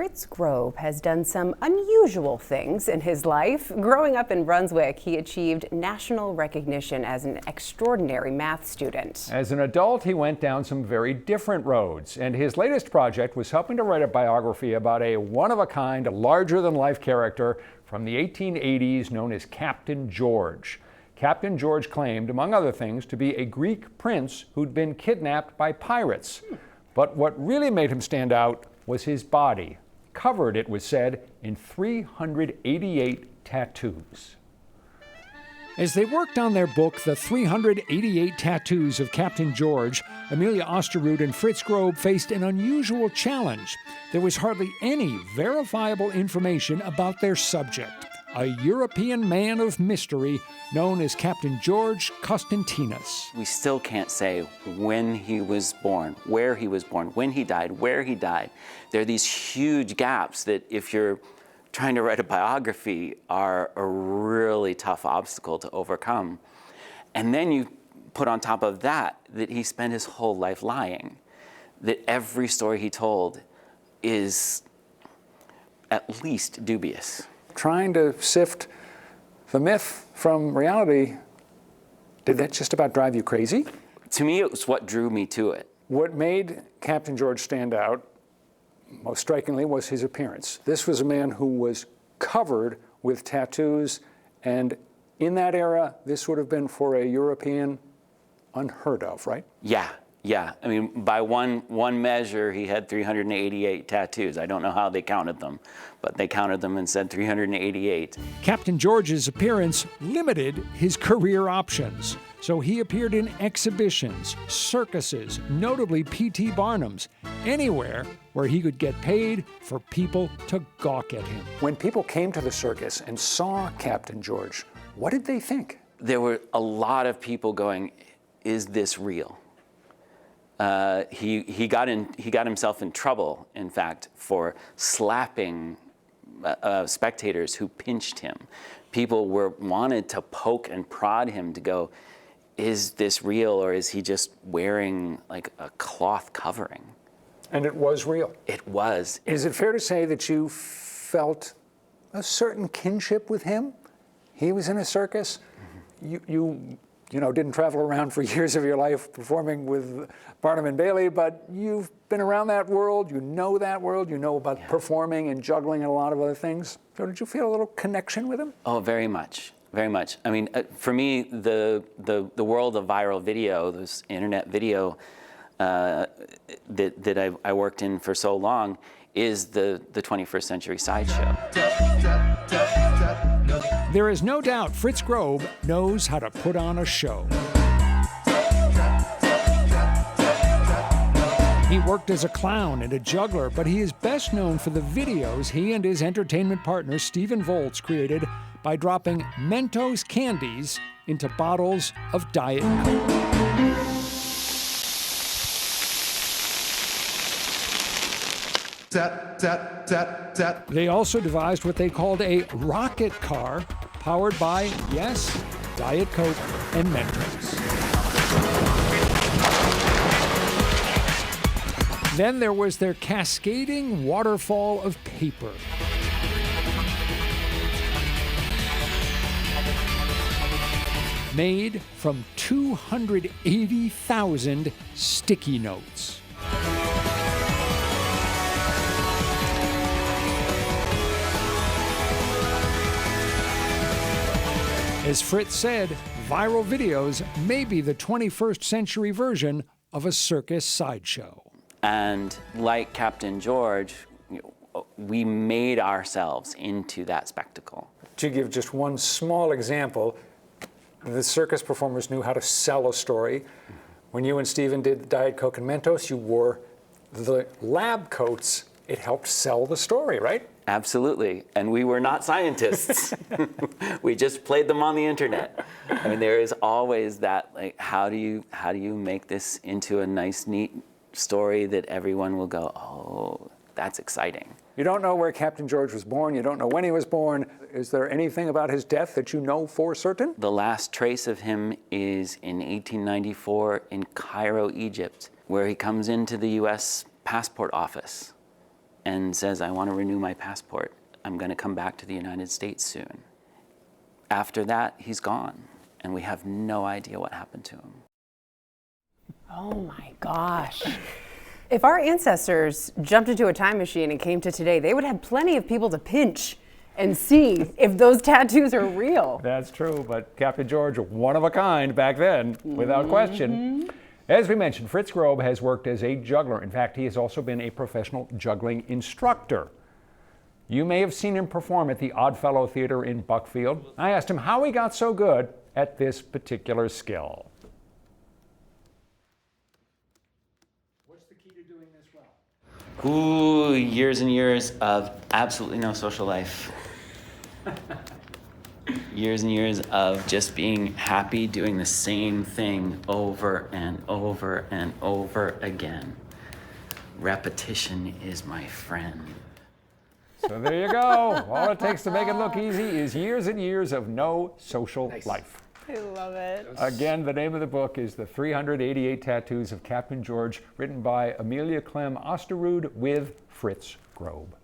Fritz Grobe has done some unusual things in his life. Growing up in Brunswick, he achieved national recognition as an extraordinary math student. As an adult, he went down some very different roads, and his latest project was helping to write a biography about a one-of-a-kind, larger-than-life character from the 1880s known as Captain George. Captain George claimed, among other things, to be a Greek prince who'd been kidnapped by pirates. But what really made him stand out was his body, covered, it was said, in 388 tattoos. As they worked on their book, The 388 Tattoos of Captain George, Amelia Osterrud and Fritz Grobe faced an unusual challenge. There was hardly any verifiable information about their subject, a European man of mystery known as Captain George Constantinos. We still can't say when he was born, where he was born, when he died, where he died. There are these huge gaps that, if you're trying to write a biography, are a really tough obstacle to overcome. And then you put on top of that he spent his whole life lying, that every story he told is at least dubious. Trying to sift the myth from reality, did that just about drive you crazy? To me, it was what drew me to it. What made Captain George stand out, most strikingly, was his appearance. This was a man who was covered with tattoos, and in that era, this would have been, for a European, unheard of, right? Yeah. I mean, by one measure, he had 388 tattoos. I don't know how they counted them, but they counted them and said 388. Captain George's appearance limited his career options, so he appeared in exhibitions, circuses, notably P.T. Barnum's, anywhere where he could get paid for people to gawk at him. When people came to the circus and saw Captain George, what did they think? There were a lot of people going, "Is this real?" He got himself in trouble, in fact, for slapping spectators who pinched him. People wanted to poke and prod him to go, "Is this real, or is he just wearing like a cloth covering?" And it was real. It was. Is it fair to say that you felt a certain kinship with him? He was in a circus. Mm-hmm. You know, didn't travel around for years of your life performing with Barnum and Bailey, but you've been around that world, you know about performing and juggling and a lot of other things. So did you feel a little connection with him? Oh, very much, very much. I mean, for me, the world of viral video, this internet video that I worked in for so long, is the 21st century sideshow. There is no doubt Fritz Grobe knows how to put on a show. He worked as a clown and a juggler, but he is best known for the videos he and his entertainment partner Stephen Voltz created by dropping Mentos candies into bottles of Diet Coke. They also devised what they called a rocket car, powered by, yes, Diet Coke and Mentos. Then there was their cascading waterfall of paper. Made from 280,000 sticky notes. As Fritz said, viral videos may be the 21st century version of a circus sideshow. And like Captain George, we made ourselves into that spectacle. To give just one small example, the circus performers knew how to sell a story. When you and Stephen did Diet Coke and Mentos, you wore the lab coats. It helped sell the story, right? Absolutely, and we were not scientists. We just played them on the internet. I mean, there is always that, like, how do you make this into a nice, neat story that everyone will go, "Oh, that's exciting." You don't know where Captain George was born. You don't know when he was born. Is there anything about his death that you know for certain? The last trace of him is in 1894 in Cairo, Egypt, where he comes into the U.S. passport office. and says, I want to renew my passport. I'm going to come back to the United States soon. After that, he's gone, and we have no idea what happened to him. Oh my gosh. If our ancestors jumped into a time machine and came to today, they would have plenty of people to pinch and see if those tattoos are real. That's true, but Captain George, one of a kind back then, without question. As we mentioned, Fritz Grobe has worked as a juggler. In fact, he has also been a professional juggling instructor. You may have seen him perform at the Oddfellow Theater in Buckfield. I asked him how he got so good at this particular skill. What's the key to doing this well? Ooh, years and years of absolutely no social life. Years and years of just being happy doing the same thing over and over and over again. Repetition is my friend. So there you go. All it takes to make it look easy is years and years of no social life. I love it. Again, the name of the book is The 388 Tattoos of Captain George, written by Amelia Clem Osterud with Fritz Grobe.